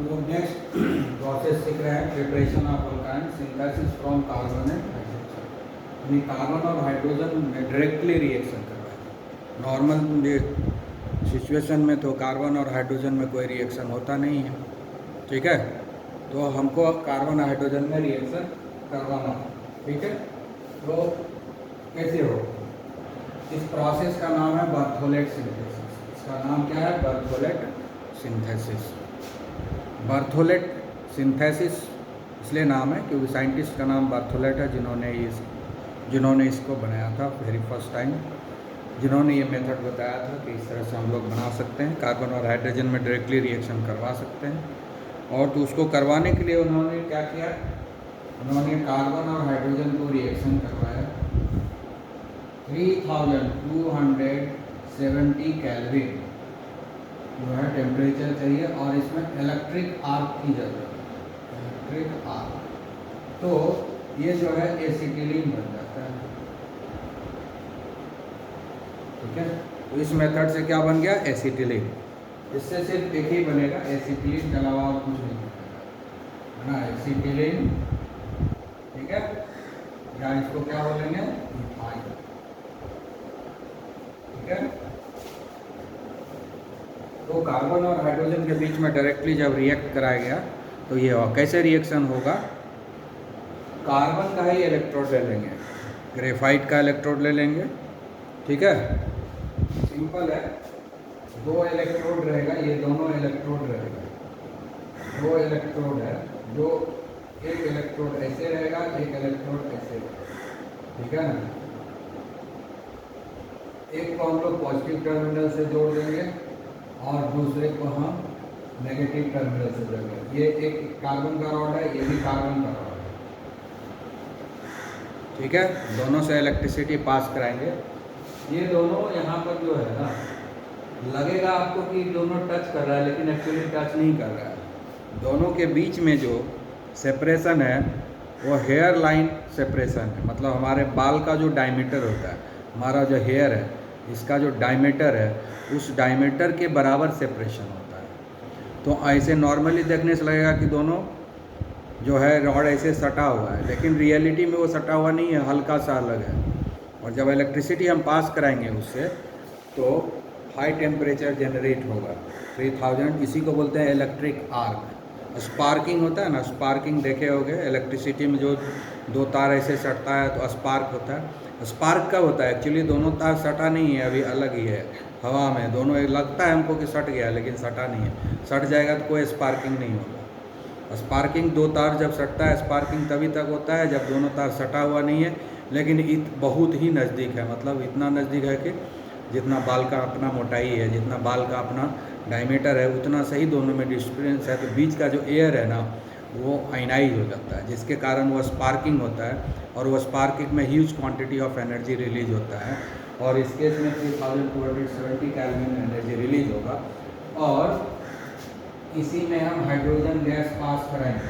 हम लोग next process सीख रहे हैं, preparation of alkyne synthesis from carbon and hydrogen. यानी कार्बन और हाइड्रोजन में डायरेक्टली रिएक्शन करवाएं। नॉर्मल सिचुएशन में तो कार्बन और हाइड्रोजन में कोई रिएक्शन होता नहीं है, ठीक है। तो हमको कार्बन और हाइड्रोजन में रिएक्शन करवाना है, ठीक है। तो कैसे हो? इस प्रोसेस का नाम है बर्थोलेट सिंथेसिस। इसका नाम क्या है? बर्थोलेट सिंथेसिस। बर्थोलेट सिंथेसिस इसलिए नाम है क्योंकि साइंटिस्ट का नाम बर्थोलेट है, जिन्होंने इसको बनाया था वेरी फर्स्ट टाइम, जिन्होंने ये मेथड बताया था कि इस तरह से हम लोग बना सकते हैं, कार्बन और हाइड्रोजन में डायरेक्टली रिएक्शन करवा सकते हैं। और तो उसको करवाने के लिए उन्होंने क्या किया? उन्होंने कार्बन और हाइड्रोजन को रिएक्शन करवाया 3270 केल्विन जो है टेम्परेचर चाहिए, और इसमें इलेक्ट्रिक आर्क की जरूरत है, इलेक्ट्रिक आर्क। तो ये जो है एसिटिलीन बन जाता है, ठीक है। तो इस मेथड से क्या बन गया? एसिटिलीन। इससे सिर्फ एक ही बनेगा, एसिटिलीन के अलावा और कुछ नहीं बनेगा, है ना, एसिटिलीन, ठीक है। या इसको क्या बोलेंगे? इथाइल, ठीक है। तो कार्बन और हाइड्रोजन के बीच में डायरेक्टली जब रिएक्ट कराया गया तो ये कैसे रिएक्शन होगा? कार्बन का ही इलेक्ट्रोड ले लेंगे, ग्रेफाइट का इलेक्ट्रोड ले लेंगे, ठीक है। सिंपल है, दो इलेक्ट्रोड रहेगा, ये दोनों इलेक्ट्रोड रहेगा, दो इलेक्ट्रोड है, जो एक इलेक्ट्रोड ऐसे रहेगा, एक इलेक्ट्रोड ऐसे रहेगा, ठीक है ना। एक को हम लोग पॉजिटिव टर्मिनल से जोड़ देंगे और दूसरे को हम नेगेटिव टर्मिनल से जोड़ेंगे। ये एक कार्बन का रॉड है, ये भी कार्बन का रॉड है, ठीक है। दोनों से इलेक्ट्रिसिटी पास कराएंगे। ये दोनों यहाँ पर जो है ना, लगेगा आपको कि दोनों टच कर रहा है, लेकिन एक्चुअली टच नहीं कर रहा है। दोनों के बीच में जो सेपरेशन है वो हेयर लाइन सेपरेशन है, मतलब हमारे बाल का जो डायमीटर होता है, हमारा जो हेयर है, इसका जो डायमीटर है, उस डायमीटर के बराबर सेपरेशन होता है। तो ऐसे नॉर्मली देखने से लगेगा कि दोनों जो है रॉड ऐसे सटा हुआ है, लेकिन रियलिटी में वो सटा हुआ नहीं है, हल्का सा अलग है। और जब इलेक्ट्रिसिटी हम पास कराएंगे उससे तो हाई टेम्परेचर जनरेट होगा 3000, इसी को बोलते हैं इलेक्ट्रिक आर्क। स्पार्किंग होता है ना, स्पार्किंग देखे होंगे, इलेक्ट्रिसिटी में जो दो तार ऐसे सटता है तो स्पार्क होता है। स्पार्क कब होता है? एक्चुअली दोनों तार सटा नहीं है, अभी अलग ही है, हवा में दोनों, लगता है हमको कि सट गया है, लेकिन सटा नहीं है। सट जाएगा तो कोई स्पार्किंग नहीं होगा। स्पार्किंग दो तार जब सटता है, स्पार्किंग तभी तक होता है जब दोनों तार सटा हुआ नहीं है, लेकिन बहुत ही नज़दीक है, मतलब इतना नज़दीक है कि जितना बाल का अपना मोटाई है, जितना बाल का अपना डायमीटर है, उतना सही दोनों में डिस्टेंस है। तो बीच का जो एयर है ना, वो आयनाइज हो जाता है, जिसके कारण वो स्पार्किंग होता है, और वो स्पार्किंग में huge quantity of energy release होता है। और इस केस में 3270 केल्विन एनर्जी रिलीज होगा, और इसी में हम हाइड्रोजन गैस पास करेंगे,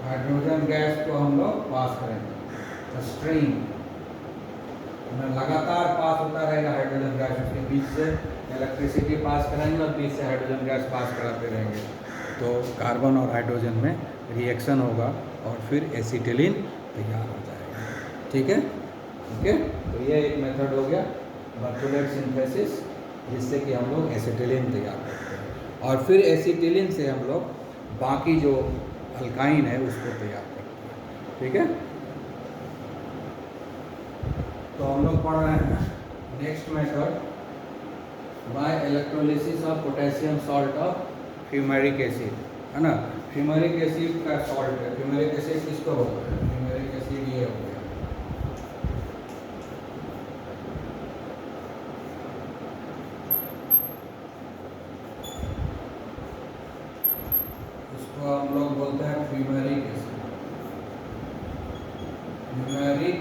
हाइड्रोजन गैस को हम लोग पास करेंगे, स्ट्रीम लगातार पास होता रहेगा हाइड्रोजन गैस, उसके बीच से इलेक्ट्रिसिटी पास कराएंगे और बीच से हाइड्रोजन गैस पास कराते रहेंगे। तो कार्बन और हाइड्रोजन में रिएक्शन होगा और फिर एसिटिलीन तैयार हो जाएगा, ठीक है। ओके, तो ये एक मेथड हो गया बर्थोलेट सिंथेसिस, जिससे कि हम लोग एसिटिलीन तैयार करते हैं, और फिर एसिटिलीन से हम लोग बाकी जो अल्काइन है उसको तैयार करते हैं, ठीक है। तो हम लोग पढ़ रहे हैं next method, by electrolysis of potassium salt of fumaric acid, है ना। फ्यूमेरिक एसिड का सॉल्ट है, फ्यूमेरिक एसिड किसको बोलते हैं? फ्यूमेरिक एसिड ये हो गया, इसको हम लोग बोलते हैं फ्यूमेरिक एसिड, फ्यूमेरिक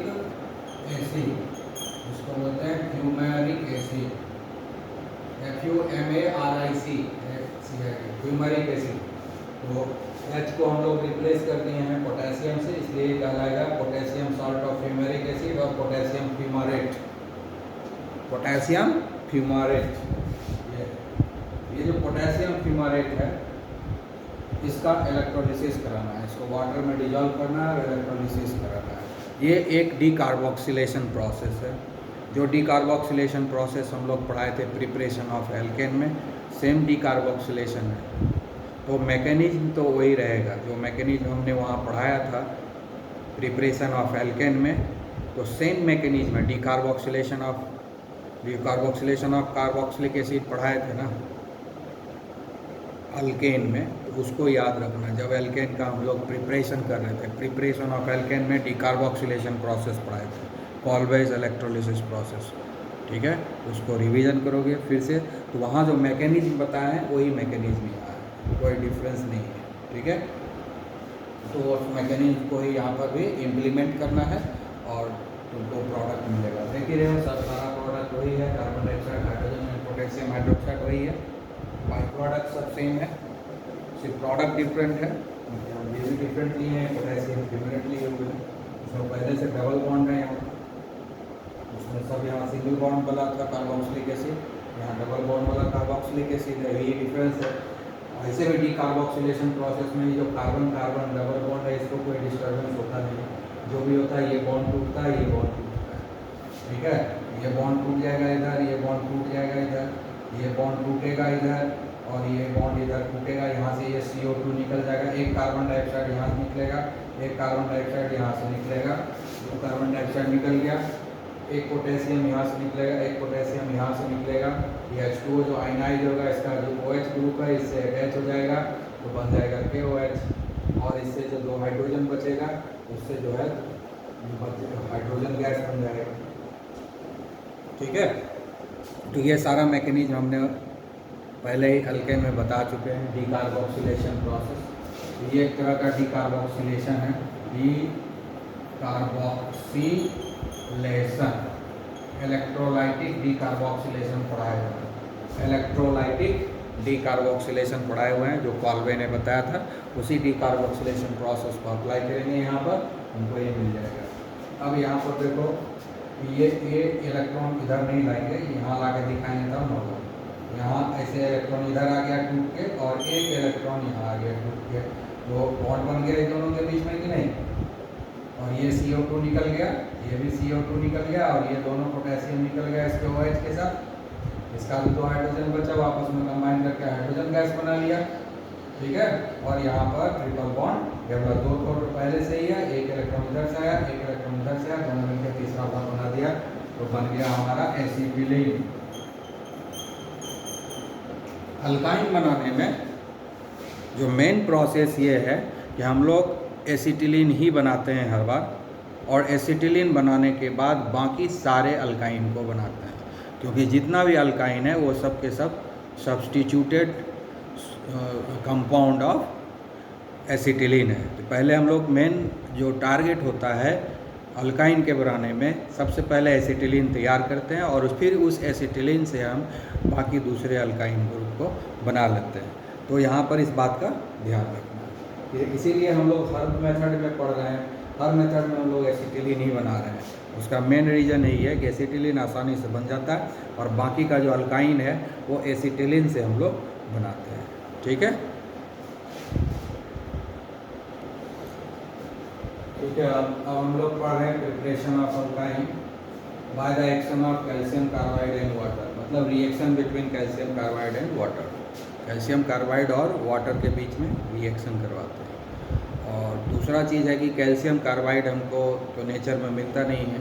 एसिड, इसको बोलते हैं fumaric acid, FUMARIC, fumaric acid. तो H को हम लोग रिप्लेस कर दिए हैं पोटेशियम से, इसलिए कहलाएगा potassium salt of fumaric acid और पोटेशियम फ्यूमारेट, पोटेशियम फ्यूमारेट। ये जो पोटेशियम फ्यूमारेट है इसका इलेक्ट्रोलिसिस कराना है, इसको वाटर में डिजॉल्व करना है और इलेक्ट्रोलिसिस कराना है। ये एक डीकार्बोक्सिलेशन प्रोसेस है। जो डीकार्बोक्सिलेशन प्रोसेस हम लोग पढ़ाए थे प्रिपरेशन ऑफ एल्केन में, सेम डीकार्बोक्सिलेशन है। तो मैकेनिज्म तो वही रहेगा जो मैकेनिज्म हमने वहाँ पढ़ाया था प्रिपरेशन ऑफ एल्केन में, तो सेम मैकेनिज्म है। डीकार्बोक्सिलेशन ऑफ कार्बोक्सिलिक एसिड पढ़ाए थे ना अल्केन में, तो उसको याद रखना। जब एल्केन का हम लोग प्रिपरेशन कर रहे थे, प्रिपरेशन ऑफ एल्केन में डीकार्बोक्सिलेशन प्रोसेस पढ़ाए थे, कॉल्वेज इलेक्ट्रोलिसिस प्रोसेस। ठीक है, उसको रिवीजन करोगे फिर से, तो वहाँ जो मैकेनिज्म बताया है वही मैकेनिज्म यहाँ है, कोई डिफरेंस नहीं है। ठीक है, तो उस मैकेनिज्म को ही यहाँ पर भी इम्प्लीमेंट करना है और तुमको प्रोडक्ट मिलेगा। देख ही रहे हो सब सारा प्रोडक्ट वही है, carbon dioxide, hydrogen and potassium hydroxide वही है, बाई प्रोडक्ट सब सेम है, सिर्फ प्रोडक्ट डिफरेंट है। ये भी डिफरेंट लिए हैं, पोटेशियम डिफरेंट लिए हुए हैं, उसमें पहले से डबल बॉन्ड है, यहाँ उसमें सब यहाँ सिंगल बॉन्ड वाला था कार्बोक्सिलिक एसिड, यहाँ डबल बॉन्ड वाला कार्बोक्सिलिक एसिड है, यही डिफरेंस है। ऐसे भी डीकार्बोक्सिलेशन प्रोसेस में जो कार्बन कार्बन डबल बॉन्ड है इसको कोई डिस्टर्बेंस होता नहीं, जो भी होता है ये बॉन्ड टूटता है, ये बॉन्ड टूटता है। ठीक है, ये बॉन्ड टूट जाएगा इधर, ये बॉन्ड टूट जाएगा इधर, ये बॉन्ड टूटेगा इधर और ये बॉन्ड इधर टूटेगा, यहाँ से ये CO2 निकल जाएगा, एक कार्बन डाइऑक्साइड यहाँ से निकलेगा, एक कार्बन डाइऑक्साइड यहाँ से निकलेगा, दो कार्बन डाइऑक्साइड निकल गया, एक पोटेशियम यहाँ से निकलेगा, एक पोटेशियम यहाँ से निकलेगा, ये H2O जो आयनाइज होगा इसका जो OH ग्रुप है इससे अटैच हो जाएगा तो बन जाएगा KOH, और इससे जो दो हाइड्रोजन बचेगा उससे जो है हाइड्रोजन गैस बन जाएगा। ठीक है, तो ये सारा मैकेनिज्म हमने पहले ही एल्केन में बता चुके हैं, डीकार्बोक्सिलेशन प्रोसेस। ये एक तरह का डीकार्बोक्सिलेशन है, डीकार्बोक्सिलेशन, इलेक्ट्रोलाइटिक डीकार्बोक्सिलेशन पढ़ाए हुए हैं, इलेक्ट्रोलाइटिक डीकार्बोक्सिलेशन पढ़ाए हुए हैं जो कॉल्वे ने बताया था, उसी डीकार्बोक्सिलेशन प्रोसेस को अप्लाई करेंगे यहाँ पर, हमको ये मिल जाएगा। अब यहाँ पर देखो ये इलेक्ट्रॉन इधर नहीं लाएंगे, यहाँ ला के दिखाएंगे तब न होगा। यहाँ ऐसे इलेक्ट्रॉन इधर आ गया टूट के और एक इलेक्ट्रॉन यहाँ आ गया टूट के, तो बॉन्ड बन गया इन दोनों के बीच में कि नहीं, और ये CO2 निकल गया, ये भी CO2 निकल गया और ये दोनों पोटेशियम निकल गया इसके OH के साथ, इसका भी तो हाइड्रोजन बचा, वापस में कंबाइन करके हाइड्रोजन गैस बना लिया। ठीक है, और यहाँ पर ट्रिपल बॉन्ड डेवलप, दो तो पहले से ही है, एक इलेक्ट्रॉन इधर से आया, एक इलेक्ट्रॉन इधर से आया, दोनों मिलकर तीसरा बॉन्ड बना दिया, तो बन गया हमारा एसिटिलीन। अल्काइन बनाने में जो मेन प्रोसेस ये है कि हम लोग एसिटिलीन ही बनाते हैं हर बार, और एसिटिलीन बनाने के बाद बाकी सारे अल्काइन को बनाते हैं, क्योंकि जितना भी अल्काइन है वो सब के सब सब्स्टिट्यूटेड कंपाउंड ऑफ एसिटिलीन है। तो पहले हम लोग मेन जो टारगेट होता है अल्काइन के बनाने में, सबसे पहले एसिटिलीन तैयार करते हैं और फिर उस एसिटिलीन से हम बाकी दूसरे अल्काइन ग्रुप को बना लेते हैं। तो यहाँ पर इस बात का ध्यान रखना है, इसीलिए हम लोग हर मेथड में पढ़ रहे हैं, हर मेथड में हम लोग एसिटिलीन ही बना रहे हैं। उसका मेन रीज़न यही है कि एसिटिलीन आसानी से बन जाता है और बाकी का जो अल्काइन है वो एसिटिलीन से हम लोग बनाते हैं। ठीक है, ठीक है। अब हम लोग पढ़ रहे हैं preparation of alkyne by the action of calcium carbide and water, मतलब reaction between calcium carbide and water. Calcium carbide और वाटर के बीच में रिएक्शन करवाते हैं। और दूसरा चीज़ है कि कैल्शियम कार्बाइड हमको तो नेचर में मिलता नहीं है,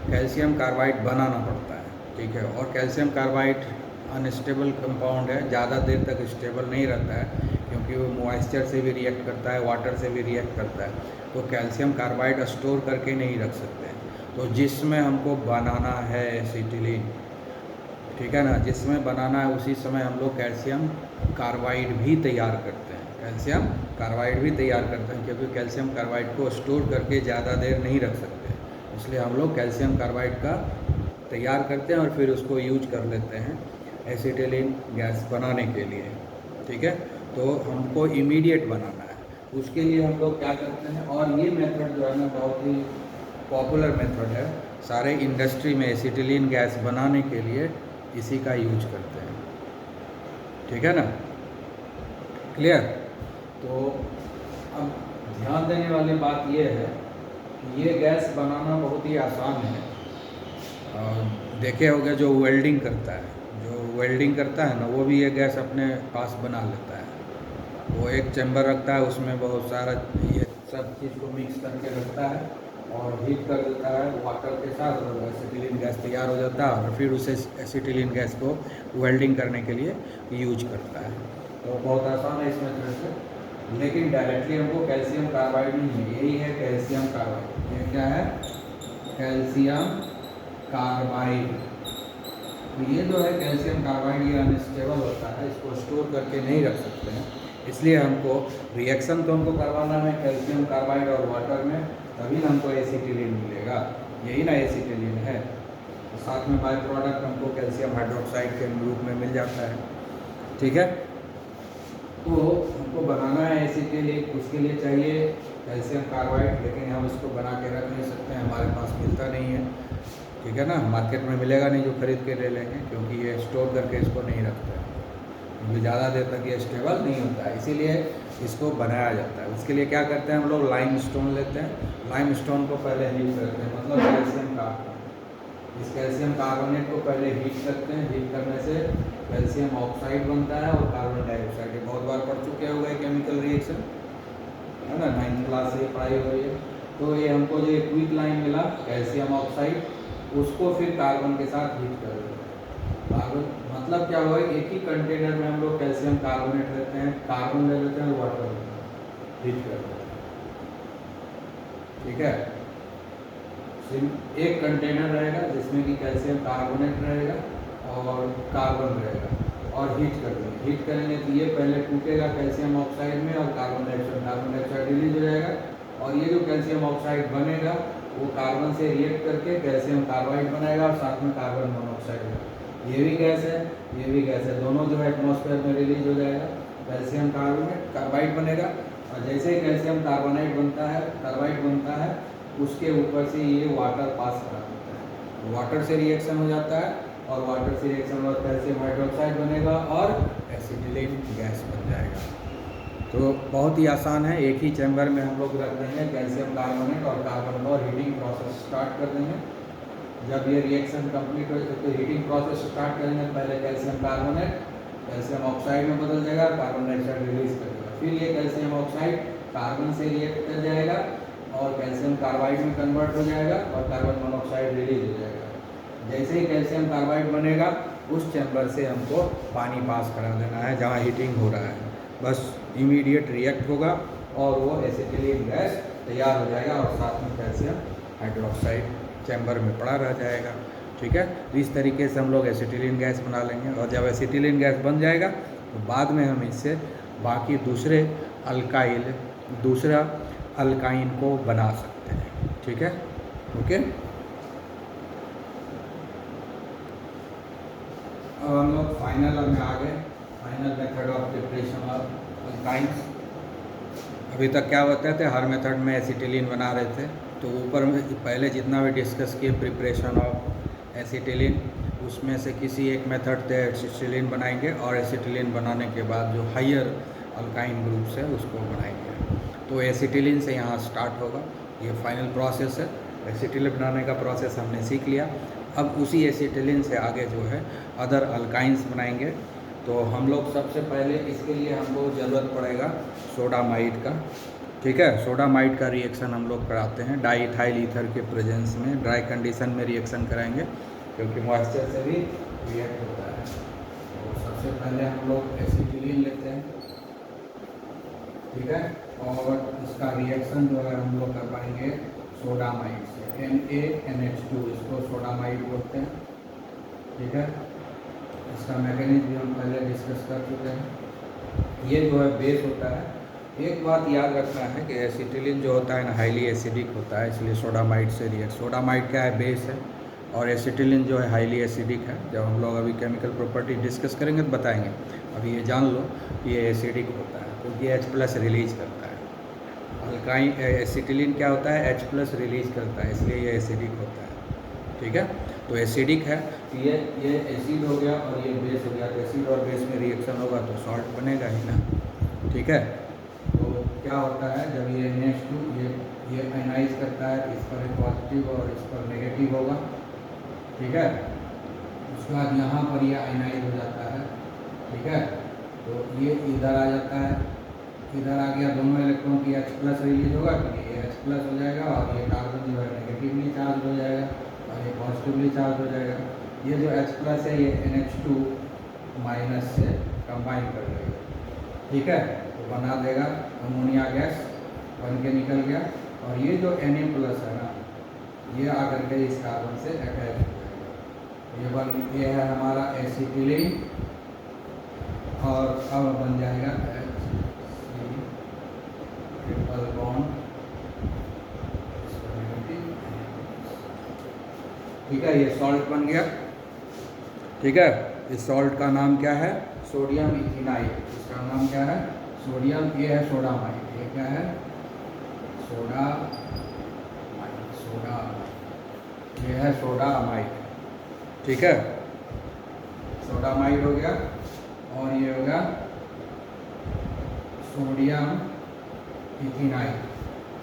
कैल्शियम कार्बाइड बनाना पड़ता है। ठीक है, और कैल्शियम कार्बाइड अनस्टेबल कंपाउंड है, ज़्यादा देर तक स्टेबल नहीं रहता है, क्योंकि वो मॉइस्चर से भी रिएक्ट करता है, वाटर से भी रिएक्ट करता है, तो कैल्शियम कार्बाइड स्टोर करके नहीं रख सकते हैं। तो जिसमें हमको बनाना है एसिटिलीन, ठीक है ना, जिसमें बनाना है उसी समय हम लोग कैल्शियम कार्बाइड भी तैयार करते हैं, कैल्शियम कार्बाइड भी तैयार करते हैं, क्योंकि कैल्शियम कार्बाइड को स्टोर करके ज़्यादा देर नहीं रख सकते, इसलिए हम लोग कैल्शियम कार्बाइड का तैयार करते हैं और फिर उसको यूज कर लेते हैं एसिटिलीन गैस बनाने के लिए। ठीक है, तो हमको इमीडिएट बनाना है, उसके लिए हम लोग क्या करते हैं, और ये मेथड जो है ना बहुत ही पॉपुलर मेथड है, सारे इंडस्ट्री में एसिटिलीन गैस बनाने के लिए इसी का यूज करते हैं। ठीक है ना, क्लियर। तो अब ध्यान देने वाली बात ये है कि ये गैस बनाना बहुत ही आसान है। और देखे होंगे जो वेल्डिंग करता है, ना, वो भी ये गैस अपने पास बना लेता है। वो एक चैम्बर रखता है, उसमें बहुत सारा ये सब चीज़ को मिक्स करके रखता है और हीट कर देता है वाटर के साथ, और एसिटिलीन गैस तैयार हो जाता है और फिर उसे एसिटिलीन गैस को वेल्डिंग करने के लिए यूज करता है। तो बहुत आसान है इस मेथड से, लेकिन डायरेक्टली हमको कैल्शियम कार्बाइड नहीं है, यही है कैल्शियम कार्बाइड। ये क्या है? Calcium carbide. तो ये जो है कैल्शियम कार्बाइड, ये अनस्टेबल होता है, इसको स्टोर करके नहीं रख सकते हैं, इसलिए हमको रिएक्शन तो हमको करवाना है कैल्शियम कार्बाइड और वाटर में, तभी ना हमको एसिटिलीन मिलेगा। यही ना एसिटिलीन है। तो साथ में बाय प्रोडक्ट हमको कैल्शियम हाइड्रोक्साइड के रूप में मिल जाता है। ठीक है, तो हमको बनाना है एसिटिलीन, उसके लिए चाहिए कैल्शियम कार्बाइड, लेकिन हम इसको बना के रख नहीं सकते हैं, हमारे पास मिलता नहीं है। ठीक है ना, मार्केट में मिलेगा नहीं जो खरीद के ले लेंगे, क्योंकि ये स्टोर करके इसको नहीं रखते हैं, क्योंकि ज़्यादा देर तक ये स्टेबल नहीं होता है, इसीलिए इसको बनाया जाता है। उसके लिए क्या करते हैं हम लोग? लाइम स्टोन लेते हैं, लाइम स्टोन को पहले हीट करते हैं, मतलब कैल्शियम कार्बोनेट। इस कैल्शियम कार्बोनेट को पहले हीट करते हैं, हीट करने से कैल्शियम ऑक्साइड बनता है और कार्बन डाइऑक्साइड। ये बहुत बार पढ़ चुके हो गए केमिकल रिएक्शन, है ना, 9th क्लास से पढ़ाई हो रही है। तो ये हमको जो क्विक लाइन मिला कैल्शियम ऑक्साइड, उसको फिर कार्बन के साथ हीट कर देते हैं। कार्बन मतलब क्या हुआ? एक ही कंटेनर में हम लोग कैल्शियम कार्बोनेट लेते हैं, कार्बन ले लेते हैं, वाटर हीट कर देते हैं। ठीक है, सिर्फ एक कंटेनर रहेगा जिसमें कि कैल्शियम कार्बोनेट रहेगा और कार्बन रहेगा, और हीट कर देंगे। हीट करेंगे तो ये पहले टूटेगा कैल्शियम ऑक्साइड में और कार्बन डाइऑक्साइड रिलीज हो जाएगा, और ये जो कैल्शियम ऑक्साइड बनेगा वो कार्बन से रिएक्ट करके कैल्शियम कार्बाइड बनाएगा और साथ में कार्बन मोनोऑक्साइड। ये भी गैस है, ये भी गैस है, दोनों जो है एटमॉस्फेयर में रिलीज हो जाएगा। कैल्शियम कार्बाइड बनेगा, और जैसे ही कैल्शियम कार्बोनाइड बनता है, कार्बाइड बनता है, उसके ऊपर से ये वाटर पास करा देता है, वाटर से रिएक्शन हो जाता है, और वाटर से रिएक्शन और कैल्शियम हाइड्रोक्साइड बनेगा और एसिटिलीन गैस बन जाएगा। तो बहुत ही आसान है, एक ही चैम्बर में हम लोग रख देंगे कैल्शियम कार्बोनेट और कार्बन, और हीटिंग प्रोसेस स्टार्ट कर देंगे। जब ये रिएक्शन कंप्लीट हो तो हीटिंग प्रोसेस स्टार्ट करेंगे, पहले कैल्शियम कार्बोनेट कैल्शियम ऑक्साइड में बदल जाएगा, कार्बन डाइऑक्साइड रिलीज करेगा, फिर ये कैल्शियम ऑक्साइड कार्बन से रिएक्ट कर जाएगा और कैल्शियम कार्बाइड में कन्वर्ट हो जाएगा और कार्बन मोनोऑक्साइड रिलीज हो जाएगा। जैसे ही कैल्शियम कार्बाइड बनेगा, उस चैम्बर से हमको पानी पास करा देना है जहाँ हीटिंग हो रहा है, बस इमीडिएट रिएक्ट होगा और वो एसिटिलीन गैस तैयार हो जाएगा, और साथ में कैल्शियम हाइड्रोक्साइड चैम्बर में पड़ा रह जाएगा। ठीक है, तो इस तरीके से हम लोग एसिटिलीन गैस बना लेंगे, और जब एसिटिलीन गैस बन जाएगा तो बाद में हम इससे बाकी दूसरा अल्काइन को बना सकते हैं। ठीक है, ओके। अब हम लोग फाइनल में आ गए, final method of preparation of alkynes. अभी तक क्या बताते थे, हर मेथड में एसिटिलीन बना रहे थे, तो ऊपर में पहले जितना भी डिस्कस किए प्रिपरेशन ऑफ एसिटिलीन, उसमें से किसी एक मेथड से एसिटिलीन बनाएंगे, और एसिटिलीन बनाने के बाद जो हायर अल्काइन ग्रुप्स है उसको बनाएंगे। तो एसिटिलीन से यहाँ स्टार्ट होगा, ये फाइनल प्रोसेस है। एसिटिलीन बनाने का प्रोसेस हमने सीख लिया, अब उसी एसिटिलीन से आगे जो है अदर अल्काइंस बनाएंगे। तो हम लोग सबसे पहले इसके लिए हमको ज़रूरत पड़ेगा सोडामाइड का। ठीक है, सोडामाइड का रिएक्शन हम लोग कराते हैं डाईइथाइल ईथर के प्रेजेंस में, ड्राई कंडीशन में रिएक्शन कराएंगे, क्योंकि मॉइस्चर से भी रिएक्ट होता है। तो सबसे पहले हम लोग एसिटिलीन लेते हैं, ठीक है, और इसका रिएक्शन जो है हम लोग कर पाएंगे सोडामाइड से, NaNH2, इसको सोडामाइड बोलते हैं। ठीक है, इसका मैकेनिज्म भी हम पहले डिस्कस कर चुके हैं। ये जो है बेस होता है। एक बात याद रखना है कि एसिटिलीन जो होता है ना हाईली एसिडिक होता है, इसलिए सोडामाइड से रिएक्ट, सोडामाइड क्या है, बेस है, और एसिटिलीन जो है हाईली एसिडिक है। जब हम लोग अभी केमिकल प्रॉपर्टी डिस्कस करेंगे तो बताएंगे, अभी ये जान लो ये एसिडिक होता है क्योंकि H+ रिलीज करता है। अल्काइन एसिटिलीन क्या होता है, H+ रिलीज करता है, इसलिए ये एसिडिक होता है। ठीक है, तो एसिडिक है, ये एसिड हो गया और ये बेस हो गया, तो एसिड और बेस में रिएक्शन होगा तो सॉल्ट बनेगा ही ना। ठीक है, तो क्या होता है जब ये NH2 ये आयनाइज करता है, इस पर एक पॉजिटिव और इस पर नेगेटिव होगा, ठीक है। उसके बाद यहाँ पर ये आयनाइज हो जाता है, ठीक है। तो ये इधर आ जाता है, इधर आ गया, दोनों इलेक्ट्रॉन की H+ रिलीज होगा, क्योंकि ये H+ हो जाएगा और ये कार्बन जो है नेगेटिवली चार्ज हो जाएगा और ये पॉजिटिवली चार्ज हो जाएगा। ये जो H+ है ये NH2 माइनस से कंबाइन कर लेगा, ठीक है। तो बना देगा अमोनिया गैस, बन के निकल गया। और ये जो Na+ है ना, ये आकर के इस कार्बन से अटैच हो जाएगा, ये है हमारा एसिटिलीन, और अब बन जाएगा HC ट्रिपल बॉन्ड, ठीक है। ये सॉल्ट बन गया, ठीक है। इस सॉल्ट का नाम क्या है? सोडियम इथिनाइड। इसका नाम क्या है? सोडियम, ये है सोडामाइड, ये क्या है? सोडा, ये है सोडामाइड, ठीक है। सोडामाइड हो गया, और ये हो गया सोडियम इथिनाइड।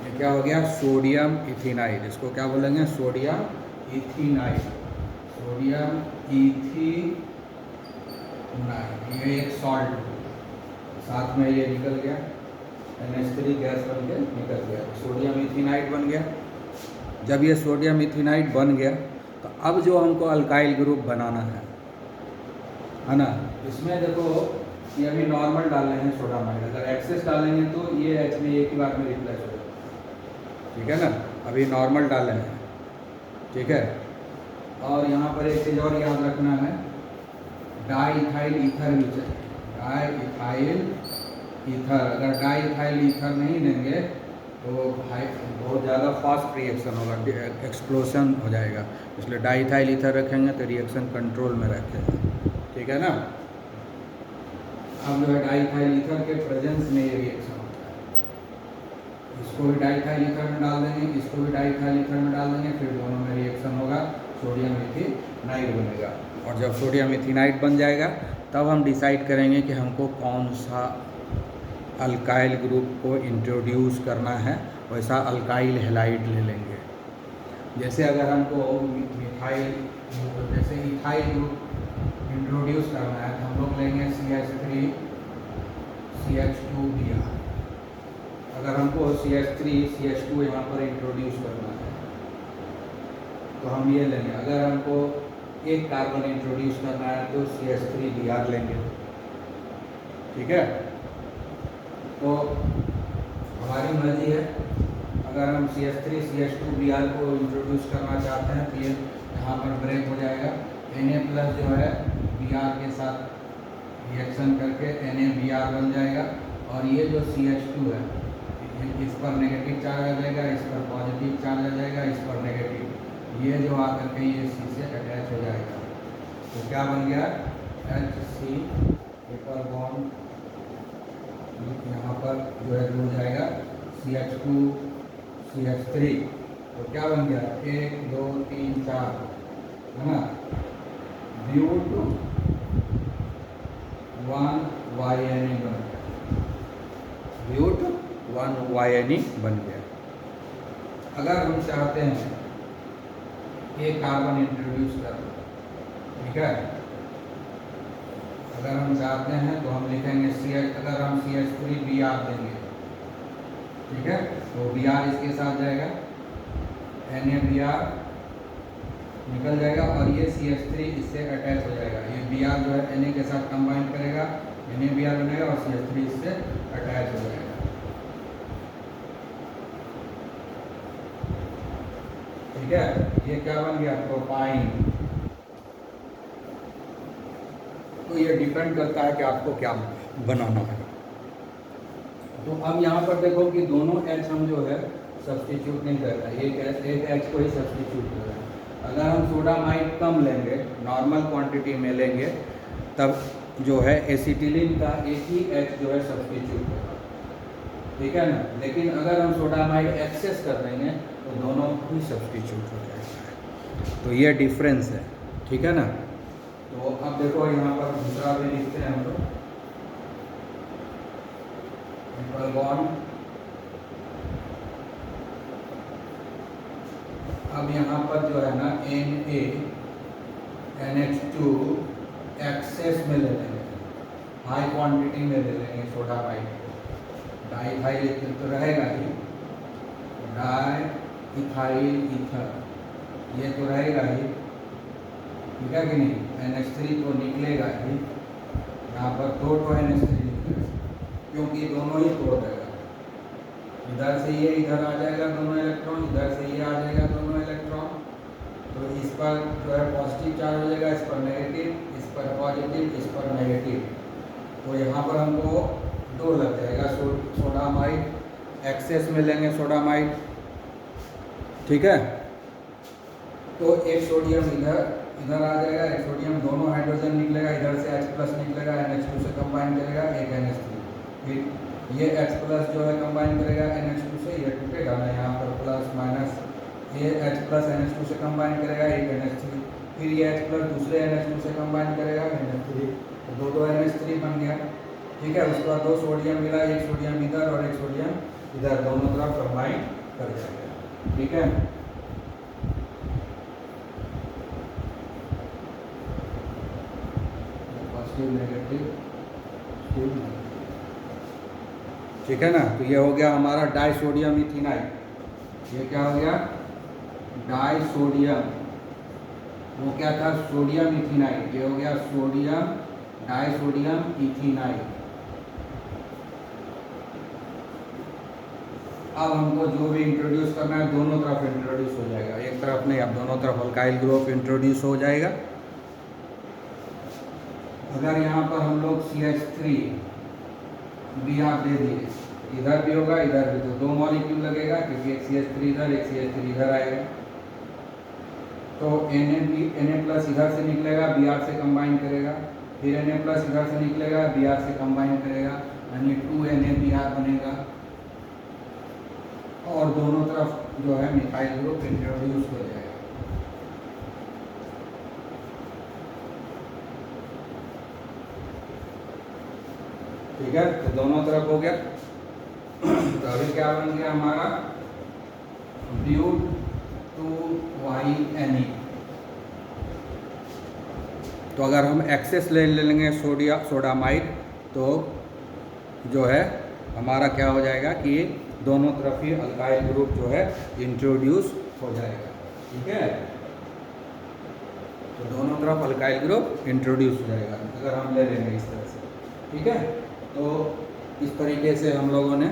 ये क्या हो गया? Sodium ethynide. इसको क्या बोलेंगे? Sodium ethynide, sodium ethynide. ये एक सॉल्ट, साथ में ये निकल गया, NH3 गैस बन के निकल गया, सोडियम इथिनाइड बन गया। जब ये सोडियम इथिनाइड बन गया तो अब जो हमको अल्काइल ग्रुप बनाना है ना, इसमें देखो ये अभी नॉर्मल डाल रहे हैं सोडामाइड, अगर एक्सेस डालेंगे तो ये H में एक ही बार में रिप्लेस हो जाएगा, ठीक है ना। अभी नॉर्मल डाले हैं, ठीक है। और यहाँ पर एक चीज़ और याद रखना है, डाईइथाइल ईथर भी चाहिए, डाईइथाइल ईथर। अगर डाईइथाइल ईथर नहीं देंगे तो बहुत ज़्यादा फास्ट रिएक्शन होगा, एक्सप्लोशन हो जाएगा, इसलिए डाईइथाइल ईथर रखेंगे तो रिएक्शन कंट्रोल में रखेंगे, ठीक है ना। अब जो है डाईइथाइल ईथर के प्रेजेंस में ये रिएक्शन होता है, इसको भी डाईइथाइल ईथर में डाल देंगे, इसको भी डाईइथाइल ईथर में डाल देंगे, फिर दोनों में रिएक्शन होगा, सोडियम इथिनाइड बनेगा। और जब सोडियम इथिनाइड बन जाएगा तब हम डिसाइड करेंगे कि हमको कौन सा अल्काइल ग्रुप को इंट्रोड्यूस करना है, वैसा अल्काइल हैलाइड ले लेंगे। जैसे अगर हमको मिथाइल, जैसे इथाइल ग्रुप इंट्रोड्यूस करना है तो हम लोग लेंगे CH3 CH2Br। अगर हमको CH3 CH2 यहाँ पर इंट्रोड्यूस करना है तो हम ये लेंगे। अगर हमको एक कार्बन इंट्रोड्यूस करना है तो CH3Br लेंगे, ठीक है। तो हमारी मर्जी है, अगर हम CH3 CH2Br को इंट्रोड्यूस करना चाहते हैं तो ये यहाँ पर ब्रेक हो जाएगा, Na+ जो है Br के साथ रिएक्शन करके NaBr बन जाएगा, और ये जो CH2 है इस पर नेगेटिव चार्ज आ जाएगा, इस पर पॉजिटिव चार्ज आ जाएगा, इस पर नेगेटिव, ये जो आकर के ये C से अटैच हो जाएगा। तो क्या बन गया? HC ट्रिपल बॉन्ड, यहाँ पर जो है जुड़ जाएगा CH2 CH3, तो क्या बन गया? 1 2 3 4, है ना। ब्यूट 1YNE बन गया, ब्यूट 1YNE बन गया। अगर हम चाहते हैं एक कार्बन इंट्रोड्यूस करना, ठीक है, अगर हम चाहते हैं तो हम लिखेंगे CH, अगर हम CH3Br देंगे, ठीक है, तो Br इसके साथ जाएगा, NaBr निकल जाएगा, और ये CH3 इससे अटैच हो जाएगा, ये Br जो है Na के साथ कंबाइन करेगा, NaBr बनेगा और CH3 इससे अटैच हो जाएगा, ठीक है। ये क्या बन गया? प्रोपाइन। तो ये डिपेंड करता है कि आपको क्या बनाना है। तो अब यहाँ पर देखो कि दोनों H हम जो है सब्स्टिट्यूट नहीं कर रहे हैं, एक H को ही सब्स्टिट्यूट कर रहे हैं। अगर हम सोडामाइड कम लेंगे, नॉर्मल क्वांटिटी में लेंगे, तब जो है एसिटिलीन का एक ही H जो है सब्स्टिट्यूट होगा, ठीक है ना। लेकिन अगर हम सोडामाइड एक्सेस कर देंगे तो दोनों ही सब्स्टिट्यूट हो जाएगा, तो ये डिफरेंस है, ठीक है ना। तो अब देखो यहाँ पर दूसरा भी लिखते हैं हम लोग, ट्रिपल बॉन्ड। अब यहाँ पर जो है ना NaNH2 एक्सेस में ले लेंगे, हाई क्वांटिटी में ले लेंगे सोडामाइड को। डाइथाइल ईथर तो रहेगा ही, डाइथाइल ईथर ये तो रहेगा ही, ठीक है कि नहीं। NH3 तो निकलेगा ही, यहाँ पर दो NH3 निकलेगा क्योंकि दोनों ही तोड़ देगा। इधर से ये इधर आ जाएगा दोनों इलेक्ट्रॉन, इधर से ये आ जाएगा दोनों इलेक्ट्रॉन। तो इस पर जो है पॉजिटिव चार्ज हो जाएगा, इस पर नेगेटिव, इस पर पॉजिटिव, इस पर नेगेटिव। तो यहाँ पर हमको दो लग जाएगा सोडामाइड। एक्सेस में लेंगे सोडामाइड, ठीक है। तो एक सोडियम इधर आ जाएगा, एक सोडियम, दोनों हाइड्रोजन निकलेगा, इधर से H+ निकलेगा, NH2 से कंबाइन करेगा, एक NH3। फिर ये H+ जो है कंबाइन करेगा NH2 से, ये टूटेगा ना यहाँ पर प्लस माइनस, ये H+ NH2 से कंबाइन करेगा, एक NH3। फिर ये H+ दूसरे NH2 से कंबाइन करेगा, NH3। तो दो NH3 बन गया, ठीक है। उसके बाद दो सोडियम मिला, एक सोडियम इधर और एक सोडियम इधर, दोनों तरफ कंबाइन कर जाएगा, ठीक है। नेगेटिव, ठीक है ना। तो ये हो गया हमारा डाइसोडियम इथेनाइड। ये क्या हो गया? डाइसोडियम, वो क्या था? सोडियम इथेनाइड। ये हो गया सोडियम डाइसोडियम इथेनाइड। अब हमको जो भी इंट्रोड्यूस करना है दोनों तरफ इंट्रोड्यूस हो जाएगा, एक तरफ नहीं, अब दोनों तरफ अल्काइल ग्रुप इंट्रोड्यूस हो जाएगा। अगर यहाँ पर हम लोग CH3 भी आप दे दिए, इधर भी होगा इधर भी, तो दो मॉलिक्यूल लगेगा क्योंकि एक CH3 इधर, एक CH3 इधर आएगा। तो Na+ इधर से निकलेगा, Br से कंबाइन करेगा, फिर Na+ इधर से निकलेगा, Br से कंबाइन करेगा, यानी 2NaBr बनेगा। और दोनों तरफ जो है मिथाइल ग्रुप इंट्रोड्यूस हो जाएगा। ठीक है, तो दोनों तरफ हो गया। तो अभी क्या बन गया हमारा? But2YNE। तो अगर हम एक्सेस ले लेंगे सोडामाइड, तो जो है हमारा क्या हो जाएगा कि दोनों तरफ ही अल्काइल ग्रुप जो है इंट्रोड्यूस हो जाएगा, ठीक है। तो दोनों तरफ अल्काइल ग्रुप इंट्रोड्यूस हो जाएगा अगर हम ले लेंगे इस तरह से, ठीक है। तो इस तरीके से हम लोगों ने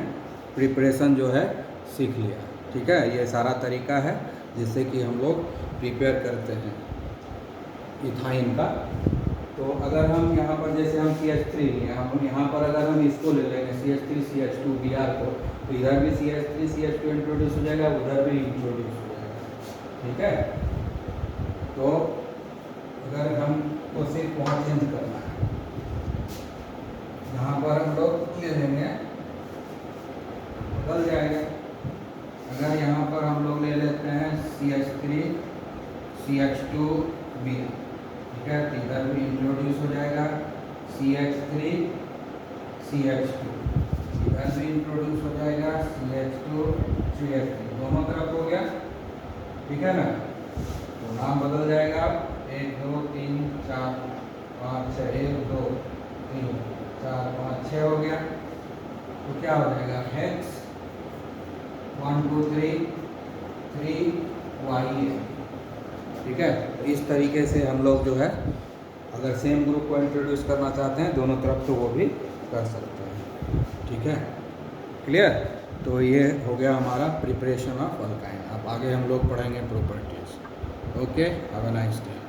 प्रिपरेशन जो है सीख लिया, ठीक है। ये सारा तरीका है जिससे कि हम लोग प्रिपेयर करते हैं इथाइन का। तो अगर हम यहाँ पर जैसे हम CH3 लिए, हम यहाँ पर अगर हम इसको ले लेंगे CH3 CH2 Br को, तो इधर भी CH3 CH2 इंट्रोड्यूस हो जाएगा, उधर भी इंट्रोड्यूस हो जाएगा, ठीक है। तो अगर हमको सिर्फ वहाँ चेंज करना है, यहाँ पर हम लोग ले लेंगे, बदल जाएगा। अगर यहाँ पर हम लोग ले लेते हैं CH3 CH2 Br, ठीक है, तो इधर भी इंट्रोड्यूस हो जाएगा CH3 CH2, इधर भी इंट्रोड्यूस हो जाएगा CH2 CH3, दोनों तरफ हो गया, ठीक है ना। तो नाम बदल जाएगा, 1 2 3 4 5 6, 1 2 3 4 5 6 हो गया। तो क्या हो जाएगा? हेक्स 1 2 3 3YN, ठीक है। तो इस तरीके से हम लोग जो है अगर सेम ग्रुप को इंट्रोड्यूस करना चाहते हैं दोनों तरफ, तो वो भी कर सकते हैं, ठीक है। क्लियर? तो ये हो गया हमारा प्रिपरेशन ऑफ अल्काइन। अब आगे हम लोग पढ़ेंगे properties. Okay, have a nice day.